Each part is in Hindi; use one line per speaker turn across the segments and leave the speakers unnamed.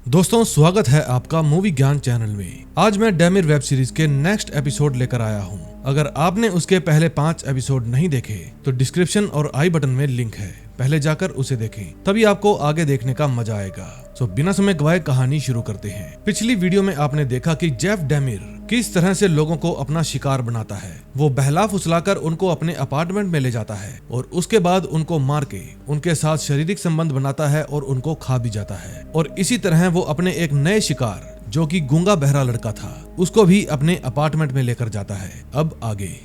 दोस्तों, स्वागत है आपका मूवी ज्ञान चैनल में। आज मैं डेमिर वेब सीरीज के नेक्स्ट एपिसोड लेकर आया हूं। अगर आपने उसके पहले 5 एपिसोड नहीं देखे तो डिस्क्रिप्शन और आई बटन में लिंक है, पहले जाकर उसे देखें, तभी आपको आगे देखने का मजा आएगा। तो बिना समय गवाए कहानी शुरू करते हैं। पिछली वीडियो में आपने देखा कि जेफ डेमिर किस तरह से लोगों को अपना शिकार बनाता है। वो बहला फुसलाकर उनको अपने अपार्टमेंट में ले जाता है और उसके बाद उनको मार के उनके साथ शारीरिक संबंध बनाता है और उनको खा भी जाता है। और इसी तरह वो अपने एक नए शिकार, जो कि गूंगा बहरा लड़का था, उसको भी अपने अपार्टमेंट में लेकर जाता है। अब आगे।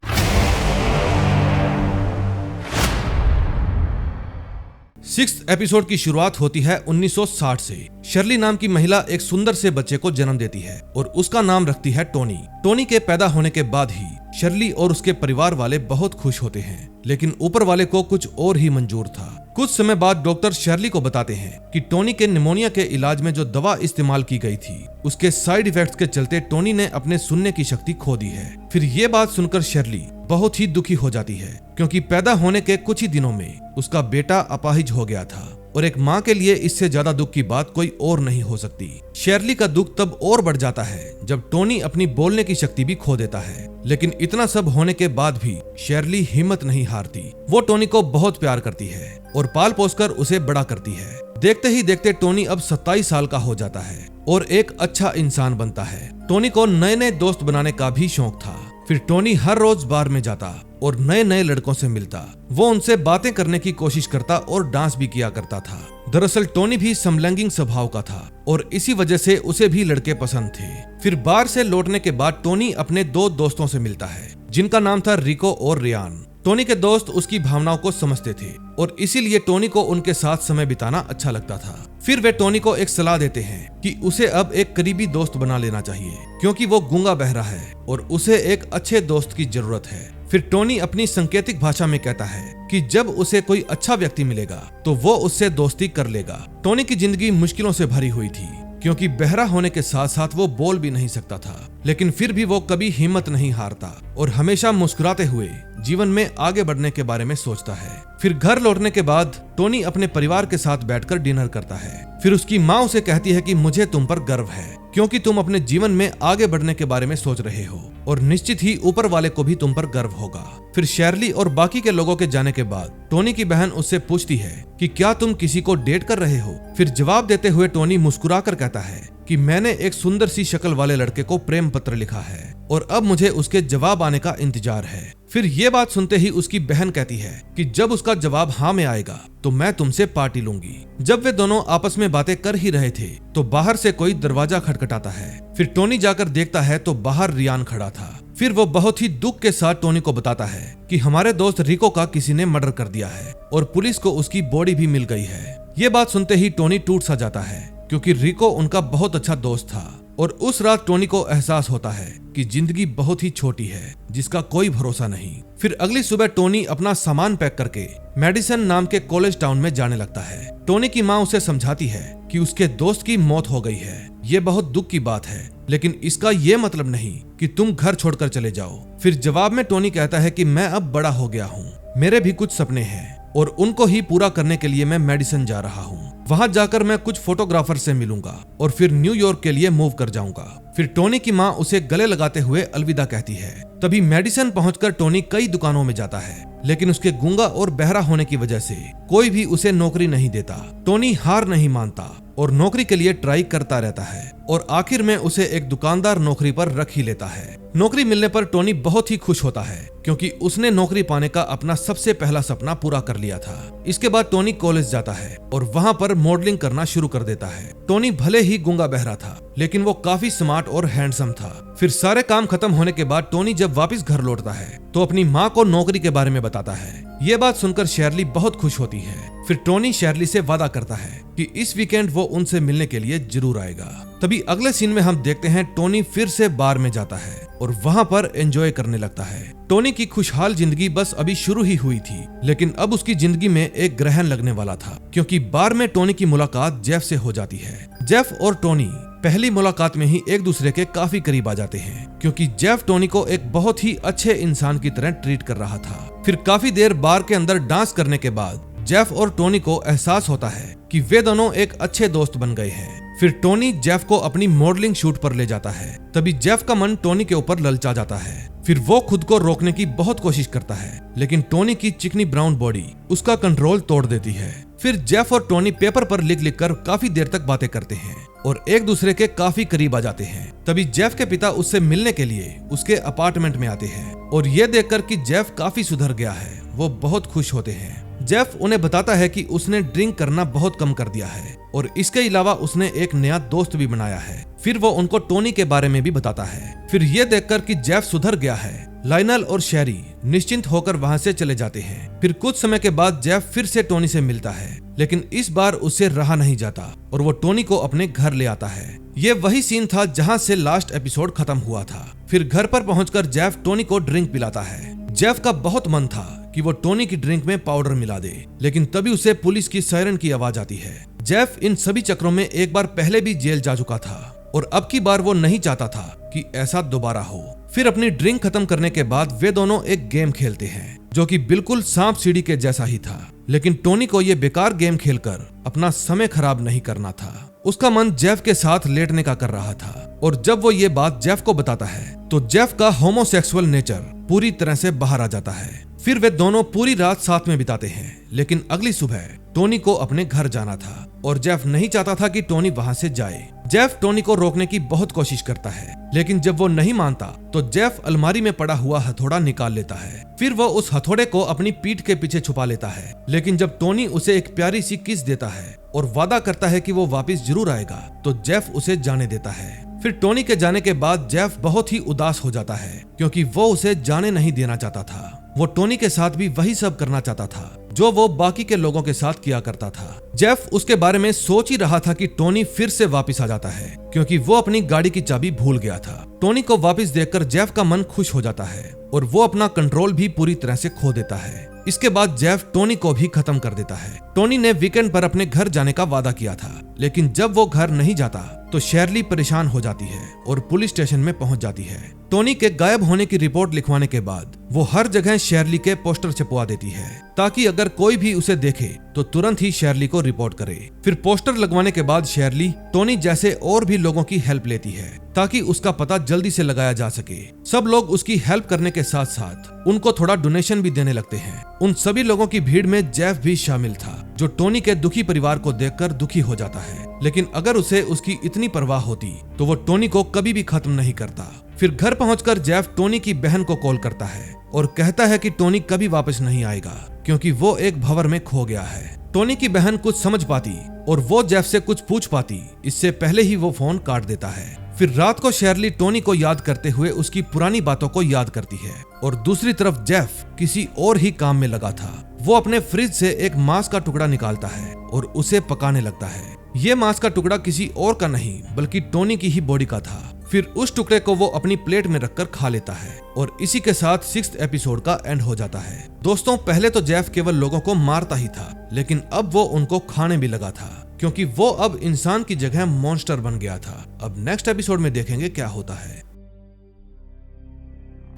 सिक्स्थ एपिसोड की शुरुआत होती है 1960 से। शर्ली नाम की महिला एक सुंदर से बच्चे को जन्म देती है और उसका नाम रखती है टोनी। टोनी के पैदा होने के बाद ही शर्ली और उसके परिवार वाले बहुत खुश होते हैं, लेकिन ऊपर वाले को कुछ और ही मंजूर था। कुछ समय बाद डॉक्टर शर्ली को बताते हैं कि टोनी के निमोनिया के इलाज में जो दवा इस्तेमाल की गई थी, उसके साइड इफेक्ट्स के चलते टोनी ने अपने सुनने की शक्ति खो दी है। फिर ये बात सुनकर शर्ली बहुत ही दुखी हो जाती है, क्योंकि पैदा होने के कुछ ही दिनों में उसका बेटा अपाहिज हो गया था और एक माँ के लिए इससे ज्यादा दुख की बात कोई और नहीं हो सकती। शर्ली का दुख तब और बढ़ जाता है जब टोनी अपनी बोलने की शक्ति भी खो देता है। लेकिन इतना सब होने के बाद भी शर्ली हिम्मत नहीं हारती। वो टोनी को बहुत प्यार करती है और पाल पोसकर उसे बड़ा करती है। देखते ही देखते टोनी अब 27 साल का हो जाता है और एक अच्छा इंसान बनता है। टोनी को नए नए दोस्त बनाने का भी शौक था। फिर टोनी हर रोज बार में जाता और नए नए लड़कों से मिलता। वो उनसे बातें करने की कोशिश करता और डांस भी किया करता था। दरअसल टोनी भी समलैंगिक स्वभाव का था और इसी वजह से उसे भी लड़के पसंद थे। फिर बार से लौटने के बाद टोनी अपने 2 दोस्तों से मिलता है, जिनका नाम था रिको और रियान। टोनी के दोस्त उसकी भावनाओं को समझते थे और इसीलिए टोनी को उनके साथ समय बिताना अच्छा लगता था। फिर वे टोनी को एक सलाह देते हैं कि उसे अब एक करीबी दोस्त बना लेना चाहिए, क्योंकि वो गूंगा बहरा है और उसे एक अच्छे दोस्त की जरूरत है। फिर टोनी अपनी संकेतिक भाषा में कहता है कि जब उसे कोई अच्छा व्यक्ति मिलेगा तो वो उससे दोस्ती कर लेगा। टोनी की जिंदगी मुश्किलों से भरी हुई थी, क्योंकि बहरा होने के साथ साथ वो बोल भी नहीं सकता था। लेकिन फिर भी वो कभी हिम्मत नहीं हारता और हमेशा मुस्कुराते हुए जीवन में आगे बढ़ने के बारे में सोचता है। फिर घर लौटने के बाद टोनी अपने परिवार के साथ बैठकर डिनर करता है। फिर उसकी माँ उसे कहती है कि मुझे तुम पर गर्व है, क्योंकि तुम अपने जीवन में आगे बढ़ने के बारे में सोच रहे हो और निश्चित ही ऊपर वाले को भी तुम पर गर्व होगा। फिर शर्ली और बाकी के लोगों के जाने के बाद टोनी की बहन उससे पूछती है कि क्या तुम किसी को डेट कर रहे हो। फिर जवाब देते हुए टोनी मुस्कुराकर कहता है कि मैंने एक सुंदर सी शक्ल वाले लड़के को प्रेम पत्र लिखा है और अब मुझे उसके जवाब आने का इंतजार है। फिर ये बात सुनते ही उसकी बहन कहती है कि जब उसका जवाब हाँ में आएगा तो मैं तुमसे पार्टी लूंगी। जब वे दोनों आपस में बातें कर ही रहे थे तो बाहर से कोई दरवाजा खटखटाता है। फिर टोनी जाकर देखता है तो बाहर रियान खड़ा था। फिर वो बहुत ही दुख के साथ टोनी को बताता है कि हमारे दोस्त रिको का किसी ने मर्डर कर दिया है और पुलिस को उसकी बॉडी भी मिल गई है। ये बात सुनते ही टोनी टूट सा जाता है, क्योंकि रिको उनका बहुत अच्छा दोस्त था। और उस रात टोनी को एहसास होता है कि जिंदगी बहुत ही छोटी है, जिसका कोई भरोसा नहीं। फिर अगली सुबह टोनी अपना सामान पैक करके मेडिसन नाम के कॉलेज टाउन में जाने लगता है। टोनी की माँ उसे समझाती है कि उसके दोस्त की मौत हो गई है। ये बहुत दुख की बात है, लेकिन इसका ये मतलब नहीं कि तुम घर छोड़कर चले जाओ। फिर जवाब में टोनी कहता है कि मैं अब बड़ा हो गया हूँ, मेरे भी कुछ सपने हैं और उनको ही पूरा करने के लिए मैं मेडिसन जा रहा हूँ। वहां जाकर मैं कुछ फोटोग्राफर से मिलूंगा और फिर न्यूयॉर्क के लिए मूव कर जाऊंगा। फिर टोनी की माँ उसे गले लगाते हुए अलविदा कहती है। तभी मेडिसन पहुंचकर टोनी कई दुकानों में जाता है, लेकिन उसके गूंगा और बहरा होने की वजह से कोई भी उसे नौकरी नहीं देता। टोनी हार नहीं मानता और नौकरी के लिए ट्राई करता रहता है और आखिर में उसे एक दुकानदार नौकरी पर रख ही लेता है। नौकरी मिलने पर टोनी बहुत ही खुश होता है, क्योंकि उसने नौकरी पाने का अपना सबसे पहला सपना पूरा कर लिया था। इसके बाद टोनी कॉलेज जाता है और वहां पर मॉडलिंग करना शुरू कर देता है। टोनी भले ही गूंगा बहरा था, लेकिन वो काफी स्मार्ट और हैंडसम था। फिर सारे काम खत्म होने के बाद टोनी जब वापस घर लौटता है तो अपनी माँ को नौकरी के बारे में बताता है। ये बात सुनकर शर्ली बहुत खुश होती है। फिर टोनी शर्ली से वादा करता है कि इस वीकेंड वो उनसे मिलने के लिए जरूर आएगा। तभी अगले सीन में हम देखते हैं टोनी फिर से बार में जाता है और वहां पर एंजॉय करने लगता है। टोनी की खुशहाल जिंदगी बस अभी शुरू ही हुई थी, लेकिन अब उसकी जिंदगी में एक ग्रहण लगने वाला था, क्योंकि बार में टोनी की मुलाकात जेफ से हो जाती है। जेफ और टोनी पहली मुलाकात में ही एक दूसरे के काफी करीब आ जाते हैं, क्योंकि जेफ टोनी को एक बहुत ही अच्छे इंसान की तरह ट्रीट कर रहा था। फिर काफी देर बार के अंदर डांस करने के बाद जेफ और टोनी को एहसास होता है कि वे दोनों एक अच्छे दोस्त बन गए हैं। फिर टोनी जेफ को अपनी मॉडलिंग शूट पर ले जाता है। तभी जेफ का मन टोनी के ऊपर ललचा जाता है। फिर वो खुद को रोकने की बहुत कोशिश करता है, लेकिन टोनी की चिकनी ब्राउन बॉडी उसका कंट्रोल तोड़ देती है। फिर जेफ और टोनी पेपर पर लिख लिख कर काफी देर तक बातें करते हैं और एक दूसरे के काफी करीब आ जाते हैं। तभी जेफ के पिता उससे मिलने के लिए उसके अपार्टमेंट में आते हैं और ये देखकर कि जेफ काफी सुधर गया है, वो बहुत खुश होते हैं। जेफ उन्हें बताता है कि उसने ड्रिंक करना बहुत कम कर दिया है और इसके अलावा उसने एक नया दोस्त भी बनाया है। फिर वो उनको टोनी के बारे में भी बताता है। फिर ये देखकर कि जेफ सुधर गया है, लाइनल और शेरी निश्चिंत होकर वहां से चले जाते हैं। फिर कुछ समय के बाद जेफ फिर से टोनी से मिलता है, लेकिन इस बार उससे रहा नहीं जाता और वो टोनी को अपने घर ले आता है। ये वही सीन था जहां से लास्ट एपिसोड खत्म हुआ था। फिर घर पर पहुंचकर जेफ टोनी को ड्रिंक पिलाता है। जेफ का बहुत मन था कि वो टोनी की ड्रिंक में पाउडर मिला दे, लेकिन तभी उसे पुलिस की सायरन की आवाज आती है। जेफ इन सभी चक्रों में एक बार पहले भी जेल जा चुका था और अब की बार वो नहीं चाहता था कि ऐसा दोबारा हो। फिर अपनी ड्रिंक खत्म करने के बाद वे दोनों एक गेम खेलते हैं जो कि बिल्कुल सांप सीढ़ी के जैसा ही था, लेकिन टोनी को ये बेकार गेम खेलकर अपना समय खराब नहीं करना था। उसका मन जेफ के साथ लेटने का कर रहा था और जब वो ये बात जेफ को बताता है तो जेफ का होमोसेक्सुअल नेचर पूरी तरह से बाहर आ जाता है। फिर वे दोनों पूरी रात साथ में बिताते हैं, लेकिन अगली सुबह टोनी को अपने घर जाना था और जेफ नहीं चाहता था कि टोनी वहां से जाए। जेफ टोनी को रोकने की बहुत कोशिश करता है, लेकिन जब वो नहीं मानता तो जेफ अलमारी में पड़ा हुआ हथौड़ा निकाल लेता है। फिर वो उस हथौड़े को अपनी पीठ के पीछे छुपा लेता है, लेकिन जब टोनी उसे एक प्यारी सी किस देता है और वादा करता है कि वो वापस जरूर आएगा, तो जेफ उसे जाने देता है। फिर टोनी के जाने के बाद जेफ बहुत ही उदास हो जाता है, क्योंकि वो उसे जाने नहीं देना चाहता था। वो टोनी के साथ भी वही सब करना चाहता था जो वो बाकी के लोगों के साथ किया करता था। जेफ उसके बारे में सोच ही रहा था कि टोनी फिर से वापस आ जाता है, क्योंकि वो अपनी गाड़ी की चाबी भूल गया था। टोनी को वापस देखकर जेफ का मन खुश हो जाता है और वो अपना कंट्रोल भी पूरी तरह से खो देता है। इसके बाद जेफ टोनी को भी खत्म कर देता है। टोनी ने वीकेंड पर अपने घर जाने का वादा किया था, लेकिन जब वो घर नहीं जाता तो शेरली परेशान हो जाती है और पुलिस स्टेशन में पहुंच जाती है। टोनी के गायब होने की रिपोर्ट लिखवाने के बाद वो हर जगह शेरली के पोस्टर छपवा देती है, ताकि अगर कोई भी उसे देखे तो तुरंत ही शेरली को रिपोर्ट करे। फिर पोस्टर लगवाने के बाद शेरली टोनी जैसे और भी लोगों की हेल्प लेती है, ताकि उसका पता जल्दी से लगाया जा सके। सब लोग उसकी हेल्प करने के साथ साथ उनको थोड़ा डोनेशन भी देने लगते हैं। उन सभी लोगों की भीड़ में जेफ भी शामिल था, जो टोनी के दुखी परिवार को देखकर दुखी हो जाता है, लेकिन अगर उसे उसकी इतनी परवाह होती तो वो टोनी को कभी भी खत्म नहीं करता। फिर घर पहुंचकर जेफ टोनी की बहन को कॉल करता है और कहता है कि टोनी कभी वापस नहीं आएगा, क्योंकि वो एक भंवर में खो गया है। टोनी की बहन कुछ समझ पाती और वो जेफ से कुछ पूछ पाती, इससे पहले ही वो फोन काट देता है। फिर रात को शेरली टोनी को याद करते हुए उसकी पुरानी बातों को याद करती है और दूसरी तरफ जेफ किसी और ही काम में लगा था। वो अपने फ्रिज से एक मांस का टुकड़ा निकालता है और उसे पकाने लगता है। ये मांस का टुकड़ा किसी और का नहीं बल्कि टोनी की ही बॉडी का था। फिर उस टुकड़े को वो अपनी प्लेट में रखकर खा लेता है और इसी के साथ 6th एपिसोड का एंड हो जाता है। दोस्तों, पहले तो जेफ केवल लोगों को मारता ही था, लेकिन अब वो उनको खाने भी लगा था, क्योंकि वो अब इंसान की जगह मॉन्स्टर बन गया था। अब नेक्स्ट एपिसोड में देखेंगे क्या होता है।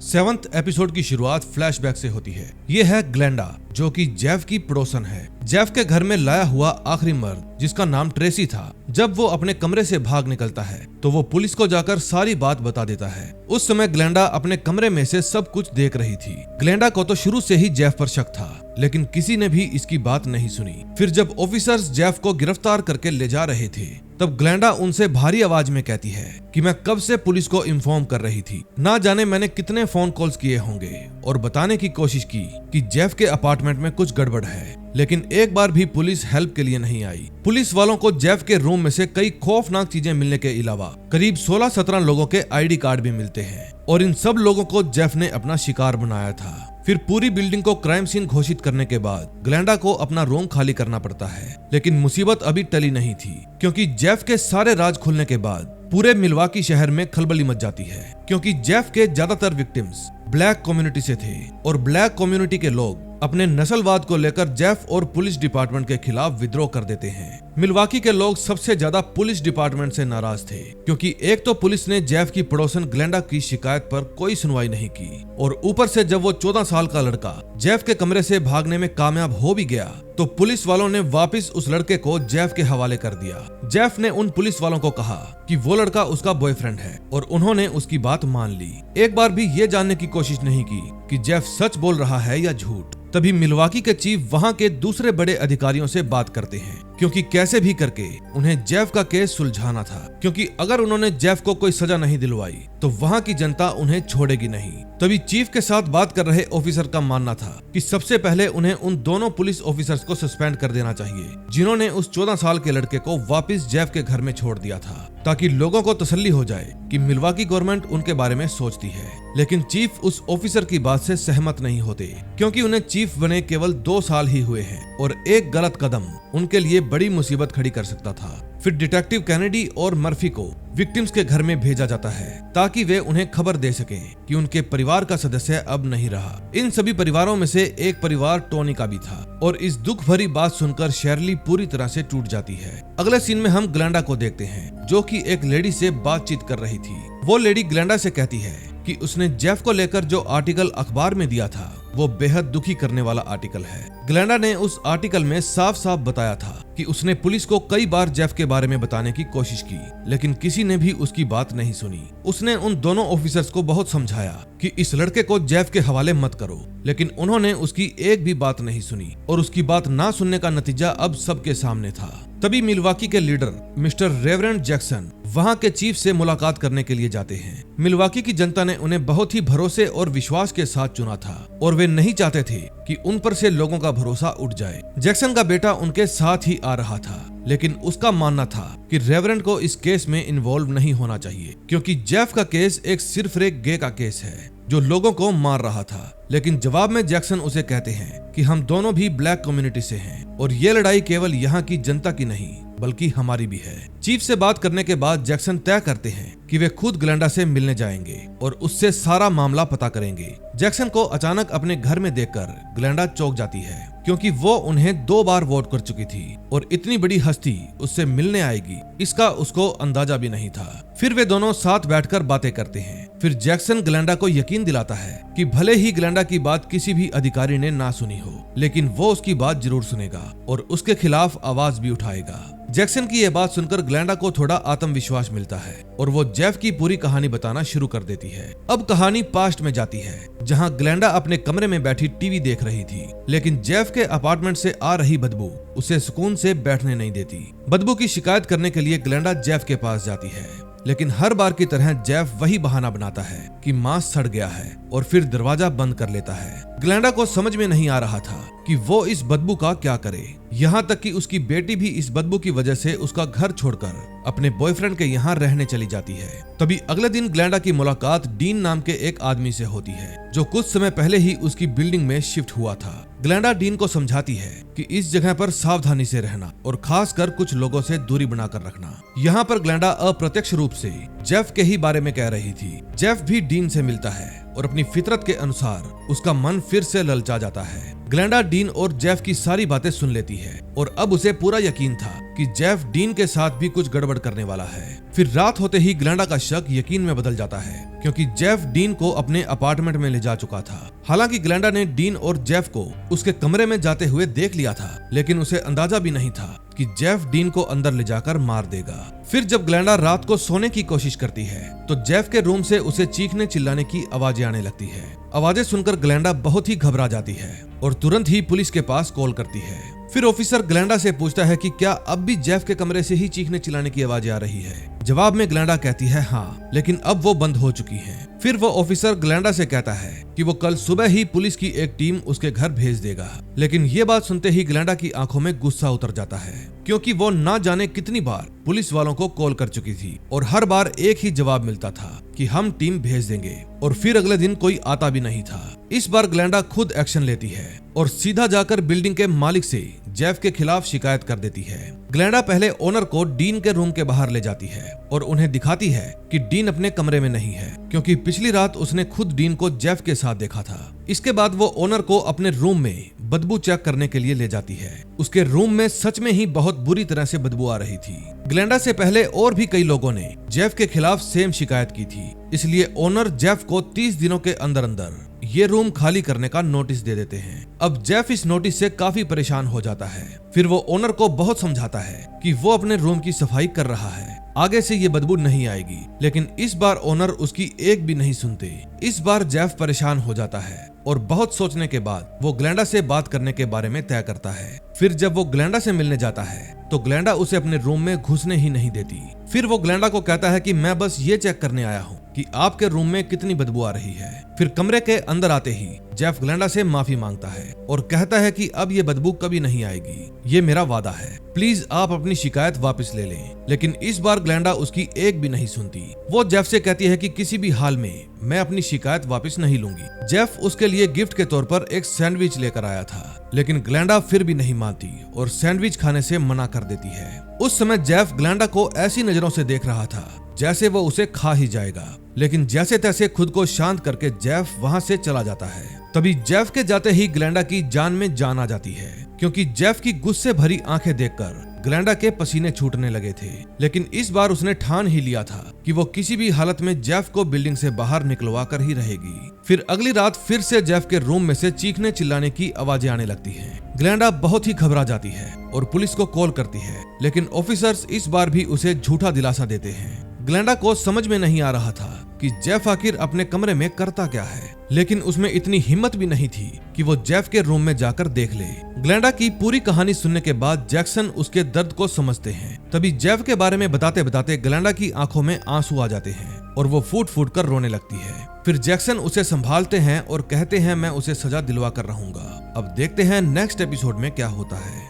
7th एपिसोड की शुरुआत फ्लैशबैक से होती है। ये है ग्लेंडा, जो कि जेफ की पड़ोसन है। जेफ के घर में लाया हुआ आखिरी मर्द, जिसका नाम ट्रेसी था, जब वो अपने कमरे से भाग निकलता है तो वो पुलिस को जाकर सारी बात बता देता है। उस समय ग्लेंडा अपने कमरे में से सब कुछ देख रही थी। ग्लेंडा को तो शुरू से ही जेफ पर शक था, लेकिन किसी ने भी इसकी बात नहीं सुनी। फिर जब ऑफिसर्स जेफ को गिरफ्तार करके ले जा रहे थे, तब ग्लेंडा उनसे भारी आवाज में कहती है कि मैं कब से पुलिस को इन्फॉर्म कर रही थी, ना जाने मैंने कितने फोन कॉल्स किए होंगे और बताने की कोशिश की कि जेफ के अपार्टमेंट में कुछ गड़बड़ है, लेकिन एक बार भी पुलिस हेल्प के लिए नहीं आई। पुलिस वालों को जेफ के रूम में से कई खौफनाक चीजें मिलने के अलावा करीब 16-17 लोगों के आईडी कार्ड भी मिलते हैं और इन सब लोगों को जेफ ने अपना शिकार बनाया था। फिर पूरी बिल्डिंग को क्राइम सीन घोषित करने के बाद ग्लेंडा को अपना रूम खाली करना पड़ता है, लेकिन मुसीबत अभी टली नहीं थी, क्योंकि जेफ के सारे राज खुलने के बाद पूरे मिल्वाकी शहर में खलबली मच जाती है, क्योंकि जेफ के ज्यादातर विक्टिम्स ब्लैक कम्युनिटी से थे और ब्लैक कम्युनिटी के लोग अपने नस्लवाद को लेकर जेफ और पुलिस डिपार्टमेंट के खिलाफ विद्रोह कर देते हैं। मिलवाकी के लोग सबसे ज्यादा पुलिस डिपार्टमेंट से नाराज थे, क्योंकि एक तो पुलिस ने जेफ की पड़ोसन ग्लेंडा की शिकायत पर कोई सुनवाई नहीं की, और ऊपर से जब वो 14 साल का लड़का जेफ के कमरे से भागने में कामयाब हो भी गया तो पुलिस वालों ने वापस उस लड़के को जेफ के हवाले कर दिया। जेफ ने उन पुलिस वालों को कहा कि वो लड़का उसका बॉयफ्रेंड है, और उन्होंने उसकी बात मान ली। एक बार भी ये जानने की कोशिश नहीं की कि जेफ सच बोल रहा है या झूठ। तभी मिलवाकी के चीफ वहाँ के दूसरे बड़े अधिकारियों से बात करते हैं, क्योंकि कैसे भी करके उन्हें जेफ का केस सुलझाना था, क्योंकि अगर उन्होंने जेफ को कोई सजा नहीं दिलवाई तो वहाँ की जनता उन्हें छोड़ेगी नहीं। तभी चीफ के साथ बात कर रहे ऑफिसर का मानना था कि सबसे पहले उन्हें उन दोनों पुलिस ऑफिसर्स को सस्पेंड कर देना चाहिए जिन्होंने उस 14 साल के लड़के को वापस जेफ के घर में छोड़ दिया था, ताकि लोगों को तसल्ली हो जाए कि मिलवाकी गवर्नमेंट उनके बारे में सोचती है। लेकिन चीफ उस ऑफिसर की बात से सहमत नहीं होते, क्योंकि उन्हें चीफ बने केवल 2 साल ही हुए हैं और एक गलत कदम उनके लिए बड़ी मुसीबत खड़ी कर सकता था। फिर डिटेक्टिव कैनेडी और मर्फी को विक्टिम्स के घर में भेजा जाता है ताकि वे उन्हें खबर दे सकें कि उनके परिवार का सदस्य अब नहीं रहा। इन सभी परिवारों में से एक परिवार टोनी का भी था, और इस दुख भरी बात सुनकर शेरली पूरी तरह से टूट जाती है। अगले सीन में हम ग्लेंडा को देखते हैं, जो कि एक लेडी से बातचीत कर रही थी। वो लेडी ग्लेंडा से कहती है कि उसने जेफ को लेकर जो आर्टिकल अखबार में दिया था वो बेहद दुखी करने वाला आर्टिकल है। ग्लेंडा ने उस आर्टिकल में साफ साफ बताया था कि उसने पुलिस को कई बार जेफ के बारे में बताने की कोशिश की, लेकिन किसी ने भी उसकी बात नहीं सुनी। उसने उन दोनों ऑफिसर्स को बहुत समझाया कि इस लड़के को जेफ के हवाले मत करो, लेकिन उन्होंने उसकी एक भी बात नहीं सुनी, और उसकी बात ना सुनने का नतीजा अब सबके सामने था। तभी मिलवाकी के लीडर मिस्टर रेवरेंड जैक्सन वहाँ के चीफ से मुलाकात करने के लिए जाते हैं। मिलवाकी की जनता ने उन्हें बहुत ही भरोसे और विश्वास के साथ चुना था, और वे नहीं चाहते थे कि उन पर से लोगों का भरोसा उठ जाए। जैक्सन का बेटा उनके साथ ही आ रहा था, लेकिन उसका मानना था कि रेवरेंड को इस केस में इन्वॉल्व नहीं होना चाहिए, क्योंकि जेफ का केस एक सिर्फ एक गे का केस है जो लोगों को मार रहा था। लेकिन जवाब में जैक्सन उसे कहते हैं कि हम दोनों भी ब्लैक कम्युनिटी से हैं, और ये लड़ाई केवल यहाँ की जनता की नहीं बल्कि हमारी भी है। चीफ से बात करने के बाद जैक्सन तय करते हैं कि वे खुद ग्लेंडा से मिलने जाएंगे और उससे सारा मामला पता करेंगे। जैक्सन को अचानक अपने घर में देखकर ग्लेंडा चौंक जाती है, क्योंकि वो उन्हें 2 बार वोट कर चुकी थी और इतनी बड़ी हस्ती उससे मिलने आएगी इसका उसको अंदाजा भी नहीं था। फिर वे दोनों साथ बैठकर बातें करते हैं। फिर जैक्सन ग्लेंडा को यकीन दिलाता है कि भले ही ग्लेंडा की बात किसी भी अधिकारी ने ना सुनी हो, लेकिन वो उसकी बात जरूर सुनेगा और उसके खिलाफ आवाज भी उठाएगा। जैक्सन की यह बात सुनकर ग्लेंडा को थोड़ा आत्मविश्वास मिलता है और वो जेफ की पूरी कहानी बताना शुरू कर देती है। अब कहानी पास्ट में जाती है, जहां ग्लेंडा अपने कमरे में बैठी टीवी देख रही थी, लेकिन जेफ के अपार्टमेंट से आ रही बदबू उसे सुकून से बैठने नहीं देती। बदबू की शिकायत करने के लिए ग्लेंडा जेफ के पास जाती है, लेकिन हर बार की तरह जेफ वही बहाना बनाता है कि मांस सड़ गया है और फिर दरवाजा बंद कर लेता है। ग्लेंडा को समझ में नहीं आ रहा था कि वो इस बदबू का क्या करे, यहाँ तक कि उसकी बेटी भी इस बदबू की वजह से उसका घर छोड़कर अपने बॉयफ्रेंड के यहाँ रहने चली जाती है। तभी अगले दिन ग्लेंडा की मुलाकात डीन नाम के एक आदमी से होती है, जो कुछ समय पहले ही उसकी बिल्डिंग में शिफ्ट हुआ था। ग्लेंडा डीन को समझाती है कि इस जगह पर सावधानी से रहना और खासकर कुछ लोगों से दूरी बनाकर रखना। यहाँ पर ग्लेंडा अप्रत्यक्ष रूप से जेफ के ही बारे में कह रही थी। जेफ भी डीन से मिलता है और अपनी फितरत के अनुसार उसका मन फिर से ललचा जाता है। ग्लेंडा डीन और जेफ की सारी बातें सुन लेती है और अब उसे पूरा यकीन था कि जेफ डीन के साथ भी कुछ गड़बड़ करने वाला है। फिर रात होते ही ग्लेंडा का शक यकीन में बदल जाता है, क्योंकि जेफ डीन को अपने अपार्टमेंट में ले जा चुका था। हालांकि ग्लेंडा ने डीन और जेफ को उसके कमरे में जाते हुए देख लिया था, लेकिन उसे अंदाजा भी नहीं था कि जेफ डीन को अंदर ले जाकर मार देगा। फिर जब ग्लेंडा रात को सोने की कोशिश करती है तो जेफ के रूम से उसे चीखने चिल्लाने की आवाजें आने लगती है। आवाजें सुनकर ग्लेंडा बहुत ही घबरा जाती है और तुरंत ही पुलिस के पास कॉल करती है। फिर ऑफिसर ग्लेंडा से पूछता है कि क्या अब भी जेफ के कमरे से ही चीखने चिल्लाने की आवाजें आ रही है। जवाब में ग्लेंडा कहती है हाँ, लेकिन अब वो बंद हो चुकी है। फिर वो ऑफिसर ग्लेंडा से कहता है कि वो कल सुबह ही पुलिस की एक टीम उसके घर भेज देगा। लेकिन ये बात सुनते ही ग्लेंडा की आंखों में गुस्सा उतर जाता है, क्योंकि वो ना जाने कितनी बार पुलिस वालों को कॉल कर चुकी थी और हर बार एक ही जवाब मिलता था कि हम टीम भेज देंगे, और फिर अगले दिन कोई आता भी नहीं था। इस बार ग्लेंडा खुद एक्शन लेती है और सीधा जाकर बिल्डिंग के मालिक से जेफ के खिलाफ शिकायत कर देती है। ग्लेंडा पहले ओनर को डीन के रूम के बाहर ले जाती है और उन्हें दिखाती है कि डीन अपने कमरे में नहीं है, क्योंकि पिछली रात उसने खुद डीन को जेफ के साथ देखा था। इसके बाद वो ओनर को अपने रूम में बदबू चेक करने के लिए ले जाती है। उसके रूम में सच में ही बहुत बुरी तरह से बदबू आ रही थी। ग्लेंडा से पहले और भी कई लोगों ने जेफ के खिलाफ सेम शिकायत की थी, इसलिए ओनर जेफ को 30 दिनों के अंदर अंदर ये रूम खाली करने का नोटिस दे देते हैं। अब जेफ इस नोटिस से काफी परेशान हो जाता है। फिर वो ओनर को बहुत समझाता है कि वो अपने रूम की सफाई कर रहा है, आगे से ये बदबू नहीं आएगी, लेकिन इस बार ओनर उसकी एक भी नहीं सुनते। इस बार जेफ परेशान हो जाता है और बहुत सोचने के बाद वो ग्लेंडा से बात करने के बारे में तय करता है। फिर जब वो ग्लेंडा से मिलने जाता है तो ग्लेंडा उसे अपने रूम में घुसने ही नहीं देती। फिर वो ग्लेंडा को कहता है कि मैं बस ये चेक करने आया हूँ कि आपके रूम में कितनी बदबू आ रही है। फिर कमरे के अंदर आते ही जेफ ग्लेंडा से माफी मांगता है और कहता है कि अब ये बदबू कभी नहीं आएगी, ये मेरा वादा है, प्लीज आप अपनी शिकायत वापस ले लें। लेकिन इस बार ग्लेंडा उसकी एक भी नहीं सुनती। वो जेफ से कहती है कि किसी भी हाल में मैं अपनी शिकायत वापस नहीं लूंगी। जेफ उसके लिए गिफ्ट के तौर पर एक सैंडविच लेकर आया था, लेकिन ग्लेंडा फिर भी नहीं मानती और सैंडविच खाने से मना कर देती है। उस समय जेफ ग्लेंडा को ऐसी नजरों से देख रहा था जैसे वो उसे खा ही जाएगा, लेकिन जैसे तैसे खुद को शांत करके जेफ वहां से चला जाता है। तभी जेफ के जाते ही ग्लेंडा की जान में जान आ जाती है, क्योंकि जेफ की गुस्से भरी आंखें देखकर ग्लेंडा के पसीने छूटने लगे थे। लेकिन इस बार उसने ठान ही लिया था कि वो किसी भी हालत में जेफ को बिल्डिंग से बाहर निकलवा कर ही रहेगी। फिर अगली रात फिर से जेफ के रूम में से चीखने चिल्लाने की आवाजें आने लगती हैं। ग्लेंडा बहुत ही घबरा जाती है और पुलिस को कॉल करती है, लेकिन ऑफिसर्स इस बार भी उसे झूठा दिलासा देते हैं। ग्लेंडा को समझ में नहीं आ रहा था कि जेफ आखिर अपने कमरे में करता क्या है, लेकिन उसमें इतनी हिम्मत भी नहीं थी कि वो जेफ के रूम में जाकर देख ले। ग्लेंडा की पूरी कहानी सुनने के बाद जैक्सन उसके दर्द को समझते हैं। तभी जेफ के बारे में बताते बताते ग्लेंडा की आंखों में आंसू आ जाते हैं और वो फूट फूट कर रोने लगती है। फिर जैक्सन उसे संभालते हैं और कहते हैं मैं उसे सजा दिलवा कर रहूंगा। अब देखते हैं नेक्स्ट एपिसोड में क्या होता है।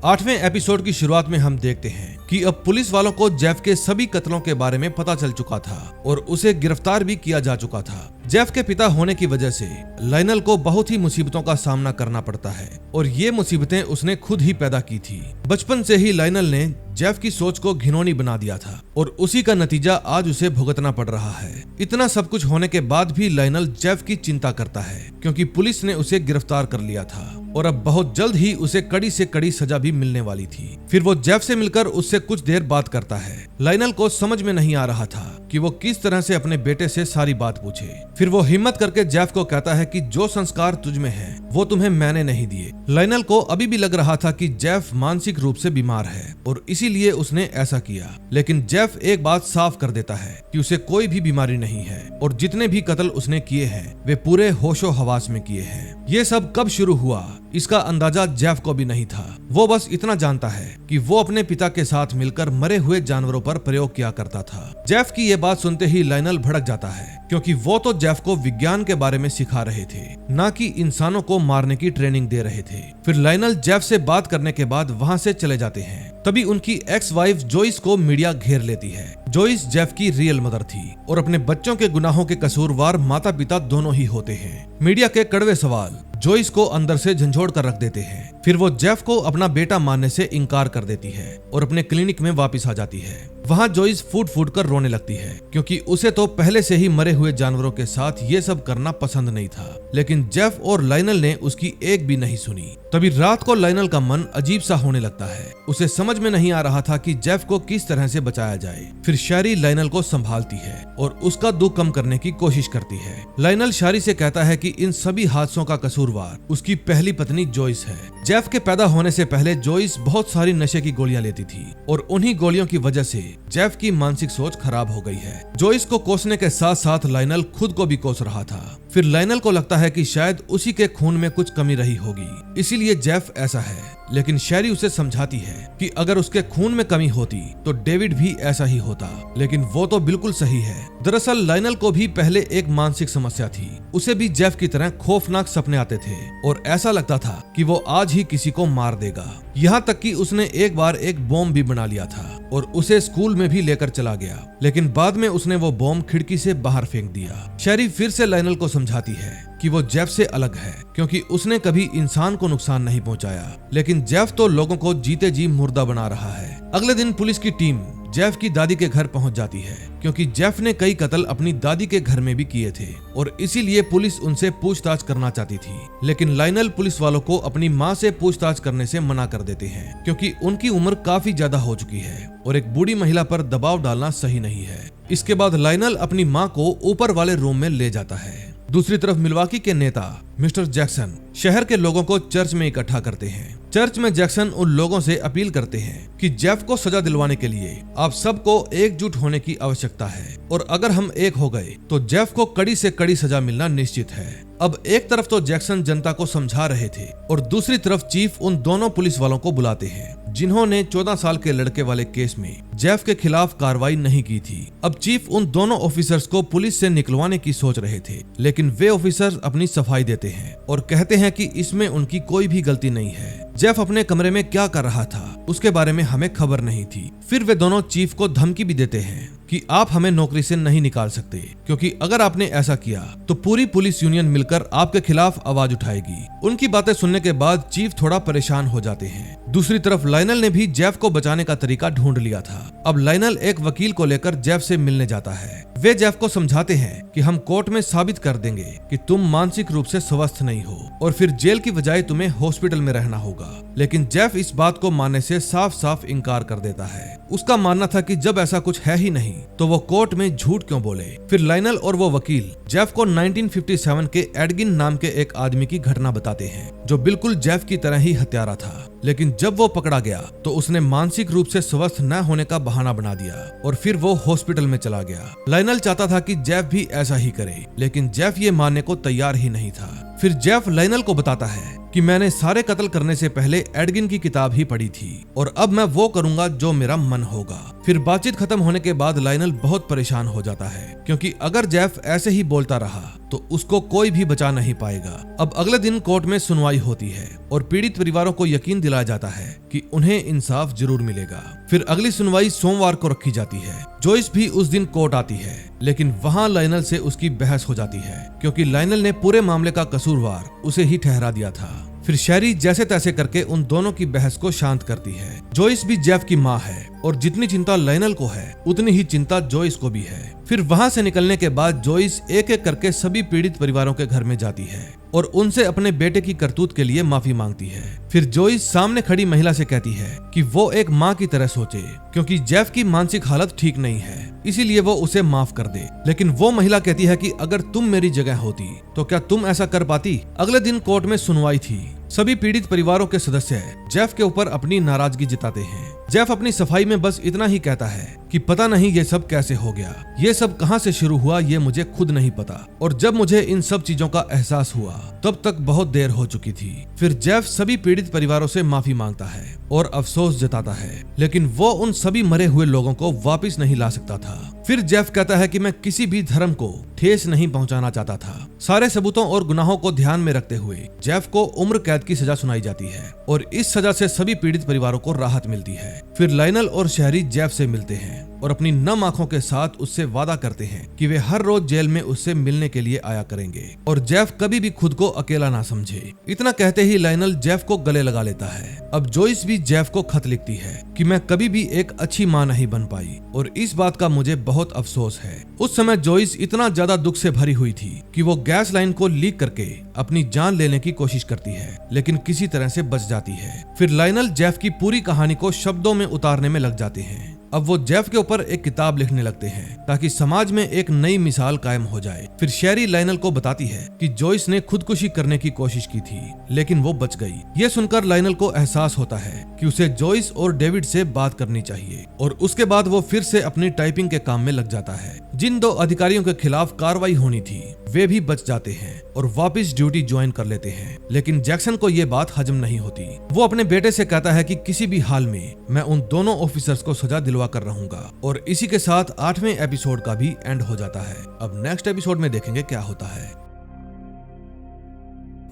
8वें एपिसोड की शुरुआत में हम देखते हैं कि अब पुलिस वालों को जेफ के सभी कत्लों के बारे में पता चल चुका था और उसे गिरफ्तार भी किया जा चुका था। जेफ के पिता होने की वजह से लाइनल को बहुत ही मुसीबतों का सामना करना पड़ता है और ये मुसीबतें उसने खुद ही पैदा की थी। बचपन से ही लाइनल ने जेफ की सोच को घिनौनी बना दिया था और उसी का नतीजा आज उसे भुगतना पड़ रहा है। इतना सब कुछ होने के बाद भी लाइनल जेफ की चिंता करता है, क्योंकि पुलिस ने उसे गिरफ्तार कर लिया था और अब बहुत जल्द ही उसे कड़ी से कड़ी सजा भी मिलने वाली थी। फिर वो जेफ से मिलकर उससे कुछ देर बात करता है। लाइनल को समझ में नहीं आ रहा था कि वो किस तरह से अपने बेटे से सारी बात पूछे। फिर वो हिम्मत करके जेफ को कहता है कि जो संस्कार तुझ में है वो तुम्हें मैंने नहीं दिए। लाइनल को अभी भी लग रहा था कि जेफ मानसिक रूप से बीमार है और इसीलिए उसने ऐसा किया, लेकिन जेफ एक बात साफ कर देता है कि उसे कोई भी बीमारी नहीं है और जितने भी कत्ल उसने किए हैं वे पूरे होशो हवास में किए हैं। ये सब कब शुरू हुआ इसका अंदाजा जेफ को भी नहीं था। वो बस इतना जानता है कि वो अपने पिता के साथ मिलकर मरे हुए जानवरों पर प्रयोग किया करता था। जेफ की ये बात सुनते ही लाइनल भड़क जाता है, क्योंकि वो तो जेफ को विज्ञान के बारे में सिखा रहे थे, ना कि इंसानों को मारने की ट्रेनिंग दे रहे थे। फिर लाइनल जेफ से बात करने के बाद वहाँ से चले जाते हैं। तभी उनकी एक्स वाइफ जोइस को मीडिया घेर लेती है। जोइस जेफ की रियल मदर थी और अपने बच्चों के गुनाहों के कसूरवार माता पिता दोनों ही होते हैं। मीडिया के कड़वे सवाल जोइस को अंदर से झंझोड़ कर रख देते हैं। फिर वो जेफ को अपना बेटा मानने से इनकार कर देती है और अपने क्लिनिक में वापस आ जाती है। वहाँ जोइस फूट फूट कर रोने लगती है, क्योंकि उसे तो पहले से ही मरे हुए जानवरों के साथ ये सब करना पसंद नहीं था, लेकिन जेफ और लाइनल ने उसकी एक भी नहीं सुनी। तभी रात को लाइनल का मन अजीब सा होने लगता है। उसे समझ में नहीं आ रहा था कि जेफ को किस तरह से बचाया जाए। फिर शैरी लाइनल को संभालती है और उसका दुख कम करने की कोशिश करती है। लाइनल शैरी से कहता है कि इन सभी हादसों का कसूरवार उसकी पहली पत्नी जोइस है। जेफ के पैदा होने से पहले जोइस बहुत सारी नशे की गोलियां लेती थी और उन्हीं गोलियों की वजह से जेफ की मानसिक सोच खराब हो गई है। जोइस को कोसने के साथ साथ लाइनल खुद को भी कोस रहा था। फिर लाइनल को लगता है कि शायद उसी के खून में कुछ कमी रही होगी, इसीलिए जेफ ऐसा है। लेकिन शैरी उसे समझाती है कि अगर उसके खून में कमी होती तो डेविड भी ऐसा ही होता, लेकिन वो तो बिल्कुल सही है। दरअसल लाइनल को भी पहले एक मानसिक समस्या थी। उसे भी जेफ की तरह खौफनाक सपने आते थे और ऐसा लगता था कि वो आज ही किसी को मार देगा। यहाँ तक कि उसने एक बार एक बॉम्ब भी बना लिया था और उसे स्कूल में भी लेकर चला गया, लेकिन बाद में उसने वो बॉम्ब खिड़की से बाहर फेंक दिया। शैरी फिर से लाइनल को समझाती है कि वो जेफ से अलग है, क्योंकि उसने कभी इंसान को नुकसान नहीं पहुंचाया, लेकिन जेफ तो लोगों को जीते जी मुर्दा बना रहा है। अगले दिन पुलिस की टीम जेफ की दादी के घर पहुंच जाती है, क्योंकि जेफ ने कई कत्ल अपनी दादी के घर में भी किए थे और इसीलिए पुलिस उनसे पूछताछ करना चाहती थी। लेकिन लाइनल पुलिस वालों को अपनी मां से पूछताछ करने से मना कर देते हैं, क्योंकि उनकी उम्र काफी ज्यादा हो चुकी है और एक बूढ़ी महिला पर दबाव डालना सही नहीं है। इसके बाद लाइनल अपनी मां को ऊपर वाले रूम में ले जाता है। दूसरी तरफ मिल्वाकी के नेता मिस्टर जैक्सन शहर के लोगों को चर्च में इकट्ठा करते हैं। चर्च में जैक्सन उन लोगों से अपील करते हैं कि जेफ को सजा दिलवाने के लिए आप सबको एकजुट होने की आवश्यकता है और अगर हम एक हो गए तो जेफ को कड़ी से कड़ी सजा मिलना निश्चित है। अब एक तरफ तो जैक्सन जनता को समझा रहे थे और दूसरी तरफ चीफ उन दोनों पुलिस वालों को बुलाते हैं जिन्होंने 14 साल के लड़के वाले केस में जेफ के खिलाफ कार्रवाई नहीं की थी। अब चीफ उन दोनों ऑफिसर्स को पुलिस से निकलवाने की सोच रहे थे, लेकिन वे ऑफिसर्स अपनी सफाई देते हैं और कहते हैं कि इसमें उनकी कोई भी गलती नहीं है। जेफ अपने कमरे में क्या कर रहा था उसके बारे में हमें खबर नहीं थी। फिर वे दोनों चीफ को धमकी भी देते हैं कि आप हमें नौकरी से नहीं निकाल सकते, क्योंकि अगर आपने ऐसा किया तो पूरी पुलिस यूनियन मिलकर आपके खिलाफ आवाज उठाएगी। उनकी बातें सुनने के बाद चीफ थोड़ा परेशान हो जाते हैं। दूसरी तरफ लाइनल ने भी जेफ को बचाने का तरीका ढूंढ लिया था। अब लाइनल एक वकील को लेकर जेफ से मिलने जाता है। वे जेफ को समझाते हैं कि हम कोर्ट में साबित कर देंगे कि तुम मानसिक रूप से स्वस्थ नहीं हो और फिर जेल की बजाय तुम्हें हॉस्पिटल में रहना होगा। लेकिन जेफ इस बात को मानने से साफ साफ इनकार कर देता है। उसका मानना था कि जब ऐसा कुछ है ही नहीं तो वो कोर्ट में झूठ क्यों बोले। फिर लाइनल और वो वकील जेफ को 1957 के एडगिन नाम के एक आदमी की घटना बताते हैं जो बिल्कुल जेफ की तरह ही हत्यारा था, लेकिन जब वो पकड़ा गया तो उसने मानसिक रूप से स्वस्थ न होने का बहाना बना दिया और फिर वो हॉस्पिटल में चला गया। लाइनल चाहता था कि जेफ भी ऐसा ही करे, लेकिन जेफ ये मानने को तैयार ही नहीं था। फिर जेफ लाइनल को बताता है कि मैंने सारे कत्ल करने से पहले एडगिन की किताब ही पढ़ी थी और अब मैं वो करूंगा जो मेरा मन होगा। फिर बातचीत खत्म होने के बाद लाइनल बहुत परेशान हो जाता है, क्योंकि अगर जेफ ऐसे ही बोलता रहा तो उसको कोई भी बचा नहीं पाएगा। अब अगले दिन कोर्ट में सुनवाई होती है और पीड़ित परिवारों को यकीन दिलाया जाता है कि उन्हें इंसाफ जरूर मिलेगा। फिर अगली सुनवाई सोमवार को रखी जाती है। जोइस भी उस दिन कोर्ट आती है, लेकिन वहां लाइनल से उसकी बहस हो जाती है, क्योंकि लाइनल ने पूरे मामले का कसूरवार उसे ही ठहरा दिया था। फिर शेरी जैसे तैसे करके उन दोनों की बहस को शांत करती है। जोइस भी जेफ की माँ है और जितनी चिंता लाइनल को है उतनी ही चिंता जोइस को भी है। फिर वहां से निकलने के बाद जोइस एक एक करके सभी पीड़ित परिवारों के घर में जाती है और उनसे अपने बेटे की करतूत के लिए माफी मांगती है। फिर जोइस सामने खड़ी महिला से कहती है कि वो एक माँ की तरह सोचे, क्योंकि जेफ की मानसिक हालत ठीक नहीं है, इसीलिए वो उसे माफ कर दे। लेकिन वो महिला कहती है कि अगर तुम मेरी जगह होती तो क्या तुम ऐसा कर पाती। अगले दिन कोर्ट में सुनवाई थी। सभी पीड़ित परिवारों के सदस्य जेफ के ऊपर अपनी नाराजगी जताते हैं। जेफ अपनी सफाई में बस इतना ही कहता है कि पता नहीं ये सब कैसे हो गया, ये सब कहां से शुरू हुआ ये मुझे खुद नहीं पता, और जब मुझे इन सब चीजों का एहसास हुआ तब तक बहुत देर हो चुकी थी। फिर जेफ सभी पीड़ित परिवारों से माफी मांगता है और अफसोस जताता है, लेकिन वो उन सभी मरे हुए लोगों को वापस नहीं ला सकता था। फिर जेफ कहता है कि मैं किसी भी धर्म को ठेस नहीं पहुंचाना चाहता था। सारे सबूतों और गुनाहों को ध्यान में रखते हुए जेफ को उम्र कैद की सजा सुनाई जाती है और इस सजा से सभी पीड़ित परिवारों को राहत मिलती है। फिर लाइनल और शहरी जेफ से मिलते हैं और अपनी नम आंखों के साथ उससे वादा करते हैं कि वे हर रोज जेल में उससे मिलने के लिए आया करेंगे और जेफ कभी भी खुद को अकेला ना समझे। इतना कहते ही लाइनल जेफ को गले लगा लेता है। अब जोइस भी जेफ को खत लिखती है कि मैं कभी भी एक अच्छी माँ नहीं बन पाई और इस बात का मुझे बहुत अफसोस है। उस समय जोइस इतना ज्यादा दुख से भरी हुई थी कि वो गैस लाइन को लीक करके अपनी जान लेने की कोशिश करती है, लेकिन किसी तरह से बच जाती है। फिर लाइनल जेफ की पूरी कहानी को शब्दों में उतारने में लग जाते हैं। अब वो जेफ के ऊपर एक किताब लिखने लगते हैं ताकि समाज में एक नई मिसाल कायम हो जाए। फिर शेरी लाइनल को बताती है कि जोइस ने खुदकुशी करने की कोशिश की थी, लेकिन वो बच गई। ये सुनकर लाइनल को एहसास होता है कि उसे जोइस और डेविड से बात करनी चाहिए और उसके बाद वो फिर से अपनी टाइपिंग के काम में लग जाता है। जिन दो अधिकारियों के खिलाफ कार्रवाई होनी थी वे भी बच जाते हैं और वापस ड्यूटी ज्वाइन कर लेते हैं, लेकिन जैक्सन को ये बात हजम नहीं होती। वो अपने बेटे से कहता है कि किसी भी हाल में मैं उन दोनों ऑफिसर्स को सजा दिलवा कर रहूंगा और इसी के साथ 8वें एपिसोड का भी एंड हो जाता है। अब नेक्स्ट एपिसोड में देखेंगे क्या होता है।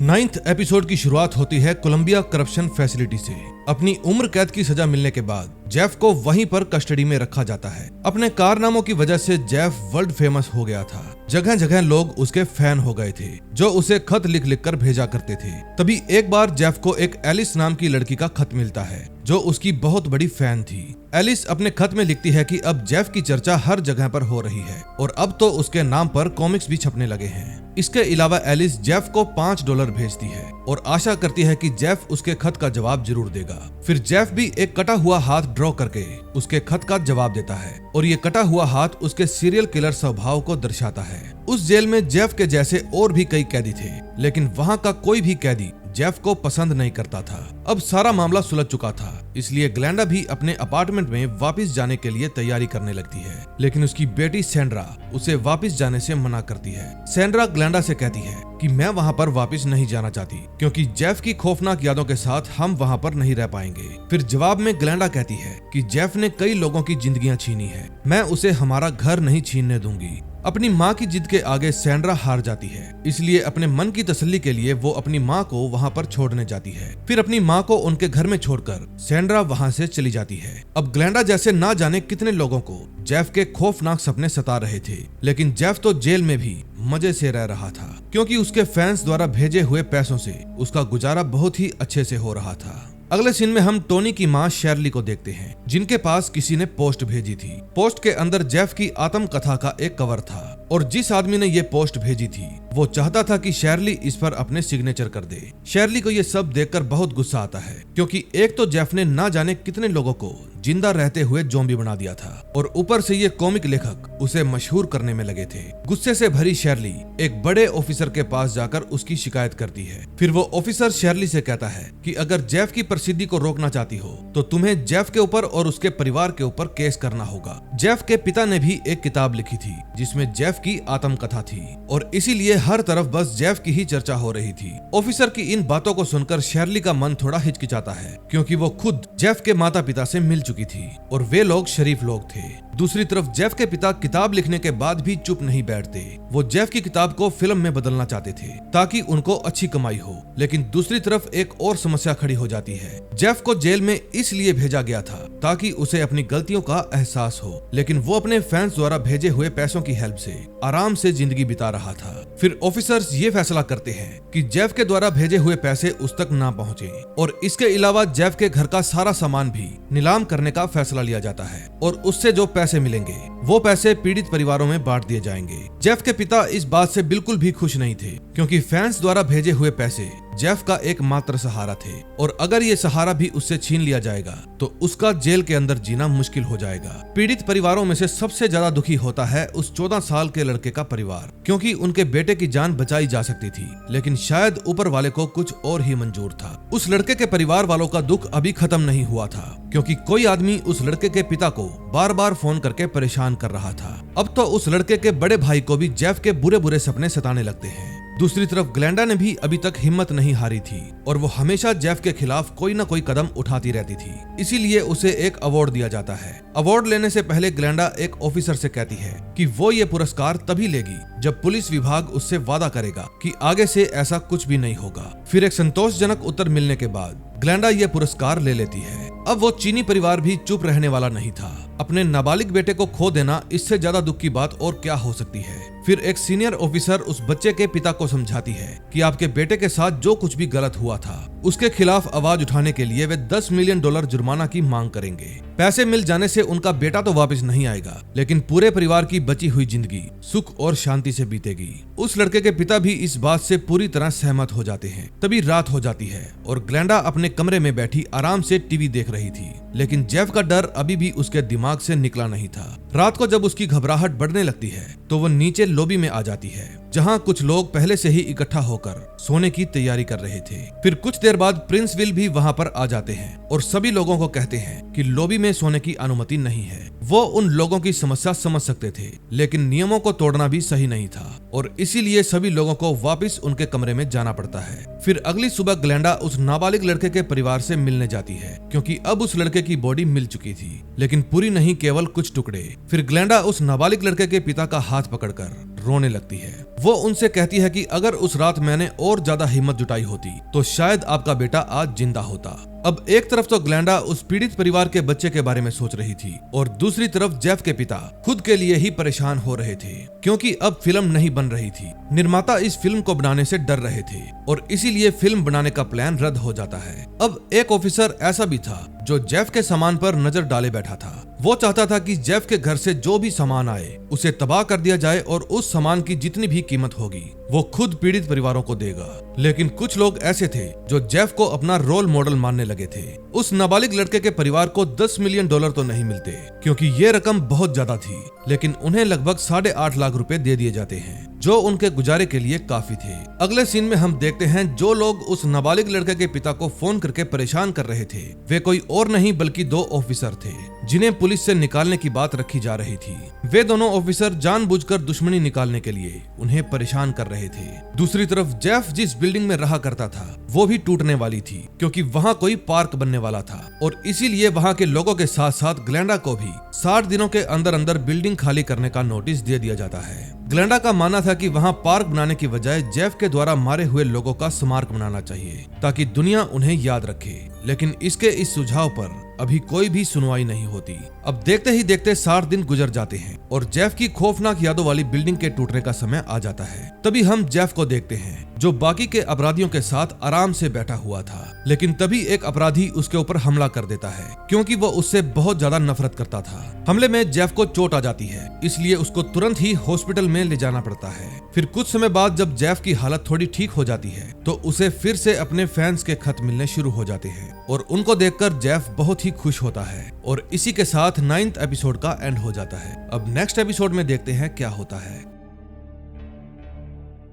9th एपिसोड की शुरुआत होती है कोलंबिया करप्शन फैसिलिटी से। अपनी उम्र कैद की सजा मिलने के बाद जेफ को वहीं पर कस्टडी में रखा जाता है। अपने कारनामों की वजह से जेफ वर्ल्ड फेमस हो गया था। जगह जगह लोग उसके फैन हो गए थे जो उसे खत लिख लिख कर भेजा करते थे। तभी एक बार जेफ को एक एलिस नाम की लड़की का खत मिलता है जो उसकी बहुत बड़ी फैन थी। एलिस अपने खत में लिखती है कि अब जेफ की चर्चा हर जगह पर हो रही है और अब तो उसके नाम पर कॉमिक्स भी छपने लगे हैं। इसके अलावा एलिस जेफ को $5 भेजती है और आशा करती है कि जेफ उसके खत का जवाब जरूर देगा। फिर जेफ भी एक कटा हुआ हाथ ड्रॉ करके उसके खत का जवाब देता है और ये कटा हुआ हाथ उसके सीरियल किलर स्वभाव को दर्शाता है। उस जेल में जेफ के जैसे और भी कई कैदी थे, लेकिन वहाँ का कोई भी कैदी जेफ को पसंद नहीं करता था। अब सारा मामला सुलझ चुका था, इसलिए ग्लैंडा भी अपने अपार्टमेंट में वापस जाने के लिए तैयारी करने लगती है, लेकिन उसकी बेटी सैंड्रा उसे वापस जाने से मना करती है। सैंड्रा ग्लैंडा से कहती है कि मैं वहाँ पर वापस नहीं जाना चाहती क्योंकि जेफ की खौफनाक यादों के साथ हम वहाँ पर नहीं रह पाएंगे। फिर जवाब में ग्लैंडा कहती है कि जेफ ने कई लोगों की जिंदगियां छीनी है, मैं उसे हमारा घर नहीं छीनने दूंगी। अपनी माँ की जिद के आगे सैंड्रा हार जाती है, इसलिए अपने मन की तसल्ली के लिए वो अपनी माँ को वहाँ पर छोड़ने जाती है। फिर अपनी माँ को उनके घर में छोड़कर सैंड्रा वहाँ से चली जाती है। अब ग्लैंडा जैसे ना जाने कितने लोगों को जेफ के खौफनाक सपने सता रहे थे, लेकिन जेफ तो जेल में भी मजे से रह रहा था क्योंकि उसके फैंस द्वारा भेजे हुए पैसों से उसका गुजारा बहुत ही अच्छे से हो रहा था। अगले सीन में हम टोनी की माँ शेरली को देखते हैं जिनके पास किसी ने पोस्ट भेजी थी। पोस्ट के अंदर जेफ की आत्मकथा का एक कवर था और जिस आदमी ने ये पोस्ट भेजी थी वो चाहता था कि शेरली इस पर अपने सिग्नेचर कर दे। शेरली को ये सब देखकर बहुत गुस्सा आता है क्योंकि एक तो जेफ ने ना जाने कितने लोगों को जिंदा रहते हुए ज़ॉम्बी बना दिया था और ऊपर से ये कॉमिक लेखक उसे मशहूर करने में लगे थे। गुस्से से भरी शेरली एक बड़े ऑफिसर के पास जाकर उसकी शिकायत करती है। फिर वो ऑफिसर शेरली से कहता है कि अगर जेफ की प्रसिद्धि को रोकना चाहती हो तो तुम्हें जेफ के ऊपर और उसके परिवार के ऊपर केस करना होगा। जेफ के पिता ने भी एक किताब लिखी थी जिसमें जेफ की आत्मकथा थी और इसीलिए हर तरफ बस जेफ की ही चर्चा हो रही थी। ऑफिसर की इन बातों को सुनकर शेरली का मन थोड़ा हिचकिचाता है क्योंकि वो खुद जेफ के माता पिता से मिल चुकी थी और वे लोग शरीफ लोग थे। दूसरी तरफ जेफ के पिता किताब लिखने के बाद भी चुप नहीं बैठते। वो जेफ की किताब को फिल्म में बदलना चाहते थे ताकि उनको अच्छी कमाई हो, लेकिन दूसरी तरफ एक और समस्या खड़ी हो जाती है। जेफ को जेल में इसलिए भेजा गया था ताकि उसे अपनी गलतियों का एहसास हो, लेकिन वो अपने फैंस द्वारा भेजे हुए पैसों की हेल्प से आराम से जिंदगी बिता रहा था। फिर ऑफिसर्स ये फैसला करते हैं कि जेफ के द्वारा भेजे हुए पैसे उस तक ना पहुँचे और इसके अलावा जेफ के घर का सारा सामान भी नीलाम करने का फैसला लिया जाता है और उससे जो पैसे मिलेंगे वो पैसे पीड़ित परिवारों में बांट दिए जाएंगे। जेफ के पिता इस बात से बिल्कुल भी खुश नहीं थे क्योंकि फैंस द्वारा भेजे हुए पैसे जेफ का एकमात्र सहारा थे और अगर ये सहारा भी उससे छीन लिया जाएगा तो उसका जेल के अंदर जीना मुश्किल हो जाएगा। पीड़ित परिवारों में से सबसे ज्यादा दुखी होता है उस 14 साल के लड़के का परिवार क्योंकि उनके बेटे की जान बचाई जा सकती थी, लेकिन शायद ऊपर वाले को कुछ और ही मंजूर था। उस लड़के के परिवार वालों का दुख अभी खत्म नहीं हुआ था क्योंकि कोई आदमी उस लड़के के पिता को बार बार फोन करके परेशान कर रहा था। अब तो उस लड़के के बड़े भाई को भी जेफ के बुरे बुरे सपने सताने लगते हैं। दूसरी तरफ ग्लैंडा ने भी अभी तक हिम्मत नहीं हारी थी और वो हमेशा जेफ के खिलाफ कोई न कोई कदम उठाती रहती थी, इसीलिए उसे एक अवार्ड दिया जाता है। अवार्ड लेने से पहले ग्लैंडा एक ऑफिसर से कहती है कि वो ये पुरस्कार तभी लेगी जब पुलिस विभाग उससे वादा करेगा कि आगे से ऐसा कुछ भी नहीं होगा। फिर एक संतोषजनक उत्तर मिलने के बाद ग्लैंडा ये पुरस्कार ले लेती है। अब वो चीनी परिवार भी चुप रहने वाला नहीं था। अपने नाबालिग बेटे को खो देना इससे ज्यादा दुख की बात और क्या हो सकती है। फिर एक सीनियर ऑफिसर उस बच्चे के पिता को समझाती है कि आपके बेटे के साथ जो कुछ भी गलत हुआ था उसके खिलाफ आवाज उठाने के लिए वे $10 मिलियन जुर्माना की मांग करेंगे। पैसे मिल जाने से उनका बेटा तो वापस नहीं आएगा, लेकिन पूरे परिवार की बची हुई जिंदगी सुख और शांति से बीतेगी। उस लड़के के पिता भी इस बात से पूरी तरह सहमत हो जाते हैं। तभी रात हो जाती है और ग्लैंडा अपने कमरे में बैठी आराम से टीवी देख रही थी, लेकिन जेफ का डर अभी भी उसके दिमाग से निकला नहीं था। रात को जब उसकी घबराहट बढ़ने लगती है तो वो नीचे लॉबी में आ जाती है जहां कुछ लोग पहले से ही इकट्ठा होकर सोने की तैयारी कर रहे थे। फिर कुछ देर बाद प्रिंस विल भी वहां पर आ जाते हैं और सभी लोगों को कहते हैं कि लॉबी में सोने की अनुमति नहीं है। वो उन लोगों की समस्या समझ सकते थे, लेकिन नियमों को तोड़ना भी सही नहीं था और इसीलिए सभी लोगों को वापस उनके कमरे में जाना पड़ता है। फिर अगली सुबह ग्लैंडा उस नाबालिग लड़के के परिवार से मिलने जाती है क्योंकि अब उस लड़के की बॉडी मिल चुकी थी, लेकिन पूरी नहीं, केवल कुछ टुकड़े। फिर ग्लैंडा उस नाबालिग लड़के के पिता का हाथ पकड़कर रोने लगती है। वो उनसे कहती है कि अगर उस रात मैंने और ज्यादा हिम्मत जुटाई होती तो शायद आपका बेटा आज जिंदा होता। अब एक तरफ तो ग्लेंडा उस पीड़ित परिवार के बच्चे के बारे में सोच रही थी और दूसरी तरफ जेफ के पिता खुद के लिए ही परेशान हो रहे थे, क्योंकि अब फिल्म नहीं बन रही थी। निर्माता इस फिल्म को बनाने से डर रहे थे और इसीलिए फिल्म बनाने का प्लान रद्द हो जाता है। अब एक ऑफिसर ऐसा भी था जो जेफ के सामान पर नजर डाले बैठा था। वो चाहता था कि जेफ के घर से जो भी सामान आए उसे तबाह कर दिया जाए और उस सामान की जितनी भी कीमत होगी वो खुद पीड़ित परिवारों को देगा। लेकिन कुछ लोग ऐसे थे जो जेफ को अपना रोल मॉडल मानने लगे थे। उस नाबालिग लड़के के परिवार को $10 मिलियन तो नहीं मिलते, क्योंकि ये रकम बहुत ज्यादा थी, लेकिन उन्हें लगभग 8.5 लाख रुपए दे दिए जाते हैं, जो उनके गुजारे के लिए काफी थे। अगले सीन में हम देखते हैं जो लोग उस नाबालिग लड़के के पिता को फोन करके परेशान कर रहे थे वे कोई और नहीं बल्कि 2 ऑफिसर थे जिन्हें पुलिस से निकालने की बात रखी जा रही थी। वे दोनों ऑफिसर जानबूझकर दुश्मनी निकालने के लिए उन्हें परेशान कर रहे थे। दूसरी तरफ जेफ जिस बिल्डिंग में रहा करता था वो भी टूटने वाली थी, क्योंकि वहाँ कोई पार्क बनने वाला था और इसीलिए वहाँ के लोगों के साथ साथ ग्लेंडा को भी 60 दिनों के अंदर अंदर बिल्डिंग खाली करने का नोटिस दे दिया जाता है। ग्लेंडा का मानना था कि वहाँ पार्क बनाने की बजाय जेफ के द्वारा मारे हुए लोगों का स्मारक बनाना चाहिए ताकि दुनिया उन्हें याद रखे, लेकिन इसके इस सुझाव पर अभी कोई भी सुनवाई नहीं होती। अब देखते ही देखते 60 दिन गुजर जाते हैं और जेफ की खौफनाक यादों वाली बिल्डिंग के टूटने का समय आ जाता है। तभी हम जेफ को देखते हैं जो बाकी के अपराधियों के साथ आराम से बैठा हुआ था, लेकिन तभी एक अपराधी उसके ऊपर हमला कर देता है, क्योंकि वो उससे बहुत ज्यादा नफरत करता था। हमले में जेफ को चोट आ जाती है, इसलिए उसको तुरंत ही हॉस्पिटल में ले जाना पड़ता है। फिर कुछ समय बाद जब जेफ की हालत थोड़ी ठीक हो जाती है तो उसे फिर से अपने फैंस के खत मिलने शुरू हो जाते हैं और उनको देखकर जेफ बहुत ही खुश होता है और इसी के साथ 9th एपिसोड का एंड हो जाता है। अब नेक्स्ट एपिसोड में देखते हैं क्या होता है।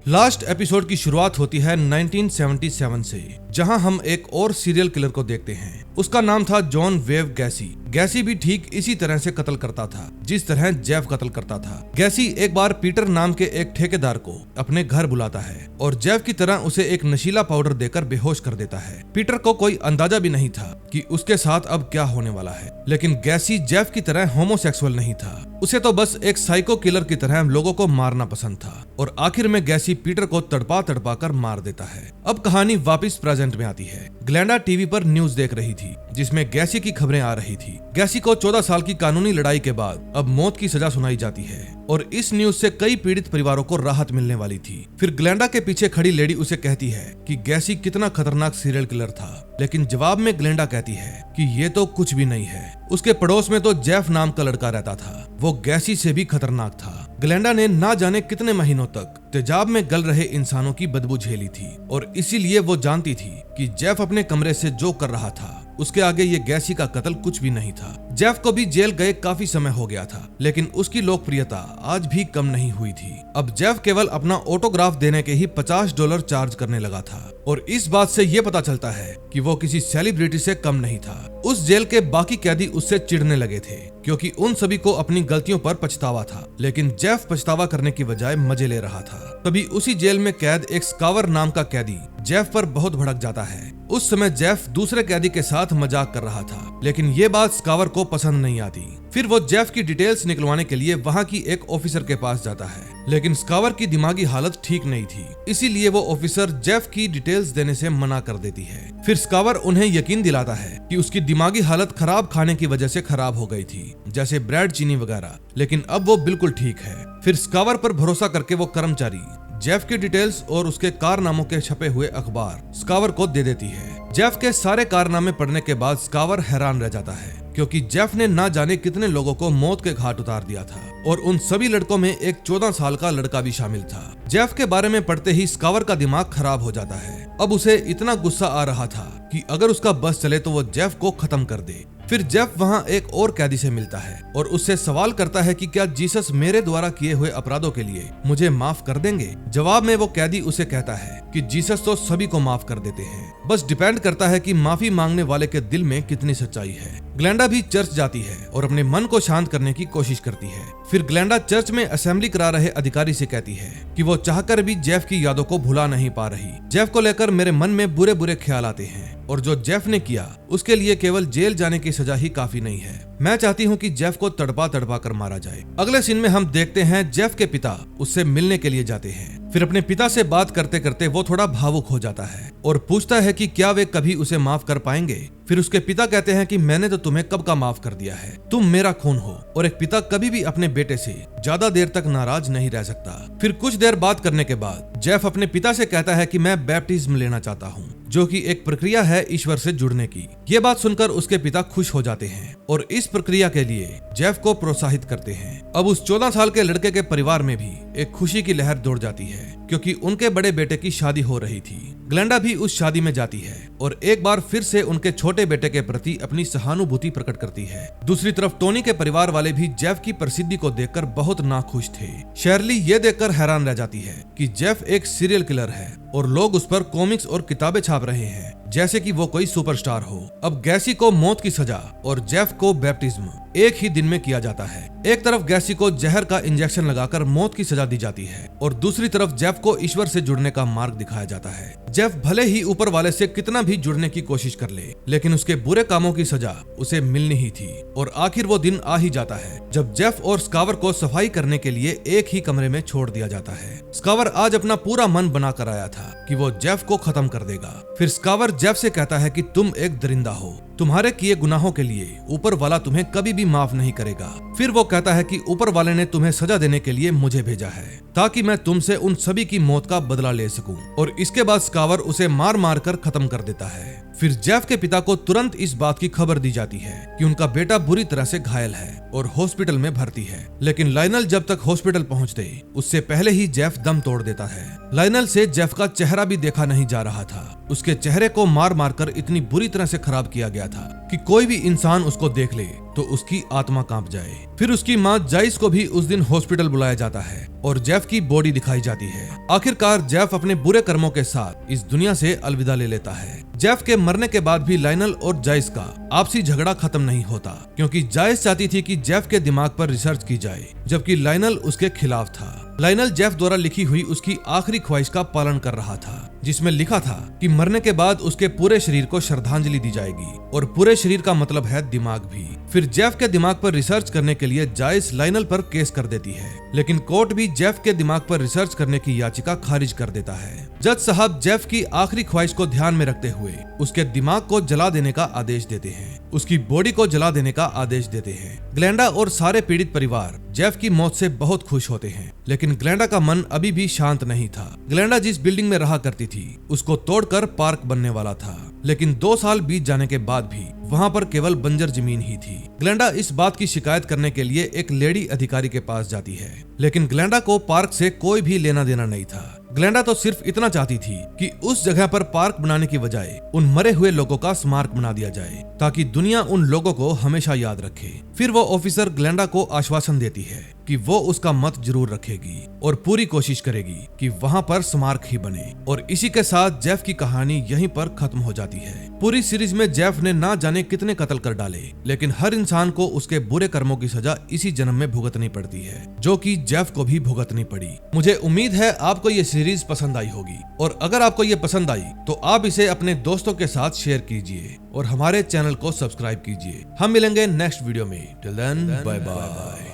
लास्ट एपिसोड की शुरुआत होती है 1977 से, जहां हम एक और सीरियल किलर को देखते हैं। उसका नाम था जॉन वेव गैसी। गैसी भी ठीक इसी तरह से कत्ल करता था जिस तरह जेफ कत्ल करता था। गैसी एक बार पीटर नाम के एक ठेकेदार को अपने घर बुलाता है और जेफ की तरह उसे एक नशीला पाउडर देकर बेहोश कर देता है। पीटर को कोई अंदाजा भी नहीं था कि उसके साथ अब क्या होने वाला है, लेकिन गैसी जेफ की तरह होमोसेक्सुअल नहीं था। उसे तो बस एक साइको किलर की तरह लोगों को मारना पसंद था और आखिर में गैसी पीटर को तड़पा तड़पा कर मार देता है। अब कहानी वापस प्रेजेंट में आती है। ग्लेंडा टीवी पर न्यूज देख रही थी जिसमें गैसी की खबरें आ रही थी। गैसी को 14 साल की कानूनी लड़ाई के बाद अब मौत की सजा सुनाई जाती है और इस न्यूज से कई पीड़ित परिवारों को राहत मिलने वाली थी। फिर ग्लेंडा के पीछे खड़ी लेडी उसे कहती है कि गैसी कितना खतरनाक सीरियल किलर था, लेकिन जवाब में ग्लेंडा कहती है कि ये तो कुछ भी नहीं है। उसके पड़ोस में तो जेफ नाम का लड़का रहता था, वो गैसी से भी खतरनाक था। ग्लेंडा ने ना जाने कितने महीनों तक तेजाब में गल रहे इंसानों की बदबू झेली थी और इसीलिए वो जानती थी कि जेफ अपने कमरे से जो कर रहा था उसके आगे ये गैसी का कत्ल कुछ भी नहीं था। जेफ को भी जेल गए काफी समय हो गया था, लेकिन उसकी लोकप्रियता आज भी कम नहीं हुई थी। अब जेफ केवल अपना ऑटोग्राफ देने के ही $50 चार्ज करने लगा था और इस बात से ये पता चलता है कि वो किसी सेलिब्रिटी से कम नहीं था। उस जेल के बाकी कैदी उससे चिढ़ने लगे थे क्योंकि उन सभी को अपनी गलतियों पर पछतावा था, लेकिन जेफ पछतावा करने की बजाय मजे ले रहा था। तभी उसी जेल में कैद एक स्कावर नाम का कैदी जेफ पर बहुत भड़क जाता है। उस समय जेफ दूसरे कैदी के साथ मजाक कर रहा था, लेकिन ये बात स्कावर को पसंद नहीं आती। फिर वो जेफ की डिटेल्स निकलवाने के लिए वहाँ की एक ऑफिसर के पास जाता है, लेकिन स्कावर की दिमागी हालत ठीक नहीं थी, इसीलिए वो ऑफिसर जेफ की डिटेल्स देने से मना कर देती है। फिर स्कावर उन्हें यकीन दिलाता है कि उसकी दिमागी हालत खराब खाने की वजह से खराब हो गई थी, जैसे ब्रेड, चीनी वगैरह, लेकिन अब वो बिल्कुल ठीक है। फिर स्कावर पर भरोसा करके वो कर्मचारी जेफ की डिटेल्स और उसके कारनामों के छपे हुए अखबार स्कावर को दे देती है। जेफ के सारे कारनामे पढ़ने के बाद स्कावर हैरान रह जाता है क्योंकि जेफ ने ना जाने कितने लोगों को मौत के घाट उतार दिया था और उन सभी लड़कों में एक 14 साल का लड़का भी शामिल था। जेफ के बारे में पढ़ते ही स्कावर का दिमाग खराब हो जाता है। अब उसे इतना गुस्सा आ रहा था कि अगर उसका बस चले तो वो जेफ को खत्म कर दे। फिर जेफ वहाँ एक और कैदी से मिलता है और उससे सवाल करता है कि क्या जीसस मेरे द्वारा किए हुए अपराधों के लिए मुझे माफ कर देंगे। जवाब में वो कैदी उसे कहता है कि जीसस तो सभी को माफ कर देते हैं, बस डिपेंड करता है कि माफी मांगने वाले के दिल में कितनी सच्चाई है। ग्लेंडा भी चर्च जाती है और अपने मन को शांत करने की कोशिश करती है। फिर ग्लेंडा चर्च में असेंबली करा रहे अधिकारी से कहती है कि वो चाहकर भी जेफ की यादों को भुला नहीं पा रही। जेफ को लेकर मेरे मन में बुरे बुरे ख्याल आते हैं, और जो जेफ ने किया उसके लिए केवल जेल जाने की सजा ही काफी नहीं है। मैं चाहती हूँ कि जेफ को तड़पा तड़पा कर मारा जाए। अगले सीन में हम देखते हैं जेफ के पिता उससे मिलने के लिए जाते हैं। फिर अपने पिता से बात करते करते वो थोड़ा भावुक हो जाता है और पूछता है कि क्या वे कभी उसे माफ कर पाएंगे। फिर उसके पिता कहते हैं कि मैंने तो तुम्हें कब का माफ कर दिया है, तुम मेरा खून हो। और एक पिता कभी भी अपने बेटे से ज्यादा देर तक नाराज नहीं रह सकता। फिर कुछ देर बात करने के बाद जेफ अपने पिता से कहता है कि मैं बैप्टिज्म लेना चाहता हूँ, जो कि एक प्रक्रिया है ईश्वर से जुड़ने की। ये बात सुनकर उसके पिता खुश हो जाते हैं और इस प्रक्रिया के लिए जेफ को प्रोत्साहित करते हैं। अब उस 14 साल के लड़के के परिवार में भी एक खुशी की लहर दौड़ जाती है, क्योंकि उनके बड़े बेटे की शादी हो रही थी। ग्लेंडा भी उस शादी में जाती है और एक बार फिर से उनके छोटे बेटे के प्रति अपनी सहानुभूति प्रकट करती है। दूसरी तरफ टोनी के परिवार वाले भी जेफ की प्रसिद्धि को देखकर बहुत नाखुश थे। शर्ली ये देखकर हैरान रह जाती है कि जेफ एक सीरियल किलर है और लोग उस पर कॉमिक्स और किताबें छाप रहे हैं जैसे कि वो कोई सुपरस्टार हो। अब गैसी को मौत की सजा और जेफ को बैप्टिज्म एक ही दिन में किया जाता है। एक तरफ गैसी को जहर का इंजेक्शन लगाकर मौत की सजा दी जाती है और दूसरी तरफ जेफ को ईश्वर से जुड़ने का मार्ग दिखाया जाता है। जेफ भले ही ऊपर वाले से कितना भी जुड़ने की कोशिश कर ले, लेकिन उसके बुरे कामों की सजा उसे मिलनी ही थी। और आखिर वो दिन आ ही जाता है जब जेफ और स्कावर को सफाई करने के लिए एक ही कमरे में छोड़ दिया जाता है। स्कावर आज अपना पूरा मन बनाकर आया था कि वो जेफ को खत्म कर देगा। फिर स्कावर जेफ से कहता है कि तुम एक दरिंदा हो, तुम्हारे किए गुनाहों के लिए ऊपर वाला तुम्हें कभी भी माफ नहीं करेगा। फिर वो कहता है कि ऊपर वाले ने तुम्हें सजा देने के लिए मुझे भेजा है, ताकि मैं तुमसे उन सभी की मौत का बदला ले सकूं। और इसके बाद स्कावर उसे मार मार कर खत्म कर देता है। फिर जेफ के पिता को तुरंत इस बात की खबर दी जाती है कि उनका बेटा बुरी तरह से घायल है और हॉस्पिटल में भर्ती है। लेकिन लायनल जब तक हॉस्पिटल पहुंचते उससे पहले ही जेफ दम तोड़ देता है। लायनल से जेफ का चेहरा भी देखा नहीं जा रहा था। उसके चेहरे को मार मार कर इतनी बुरी तरह से खराब किया गया था कि कोई भी इंसान उसको देख ले तो उसकी आत्मा कांप जाए। फिर उसकी माँ जाइस को भी उस दिन हॉस्पिटल बुलाया जाता है और जेफ की बॉडी दिखाई जाती है। आखिरकार जेफ अपने बुरे कर्मों के साथ इस दुनिया से अलविदा ले लेता है। जेफ के मरने के बाद भी लायनल और जाइस का आपसी झगड़ा खत्म नहीं होता, क्योंकि जाइस चाहती थी कि जेफ के दिमाग पर रिसर्च की जाए, जबकि लायनल उसके खिलाफ था। लायनल जेफ द्वारा लिखी हुई उसकी आखिरी ख्वाहिश का पालन कर रहा था, जिसमें लिखा था कि मरने के बाद उसके पूरे शरीर को श्रद्धांजलि दी जाएगी, और पूरे शरीर का मतलब है दिमाग भी। फिर जेफ के दिमाग पर रिसर्च करने के लिए जाइस लायनल पर केस कर देती है, लेकिन कोर्ट भी जेफ के दिमाग पर रिसर्च करने की याचिका खारिज कर देता है। जज साहब जेफ की आखिरी ख्वाहिश को ध्यान में रखते हुए उसके दिमाग को जला देने का आदेश देते हैं, उसकी बॉडी को जला देने का आदेश देते हैं। ग्लेंडा और सारे पीड़ित परिवार जेफ की मौत से बहुत खुश होते हैं, लेकिन ग्लेंडा का मन अभी भी शांत नहीं था। ग्लेंडा जिस बिल्डिंग में रहा करती थी उसको तोड़कर पार्क बनने वाला था, लेकिन 2 साल बीत जाने के बाद भी वहाँ पर केवल बंजर जमीन ही थी। ग्लेंडा इस बात की शिकायत करने के लिए एक लेडी अधिकारी के पास जाती है, लेकिन ग्लेंडा को पार्क से कोई भी लेना देना नहीं था। ग्लेंडा तो सिर्फ इतना चाहती थी कि उस जगह पर पार्क बनाने की बजाय उन मरे हुए लोगों का स्मारक बना दिया जाए, ताकि दुनिया उन लोगों को हमेशा याद रखे। फिर वो ऑफिसर ग्लेंडा को आश्वासन देती है कि वो उसका मत जरूर रखेगी और पूरी कोशिश करेगी कि वहाँ पर स्मारक ही बने। और इसी के साथ जेफ की कहानी यहीं पर खत्म हो जाती है। पूरी सीरीज में जेफ ने ना जाने कितने कत्ल कर डाले, लेकिन हर इंसान को उसके बुरे कर्मों की सजा इसी जन्म में भुगतनी पड़ती है, जो कि जेफ को भी भुगतनी पड़ी। मुझे उम्मीद है आपको ये सीरीज पसंद आई होगी, और अगर आपको ये पसंद आई तो आप इसे अपने दोस्तों के साथ शेयर कीजिए और हमारे चैनल को सब्सक्राइब कीजिए। हम मिलेंगे नेक्स्ट वीडियो में। Till then bye bye.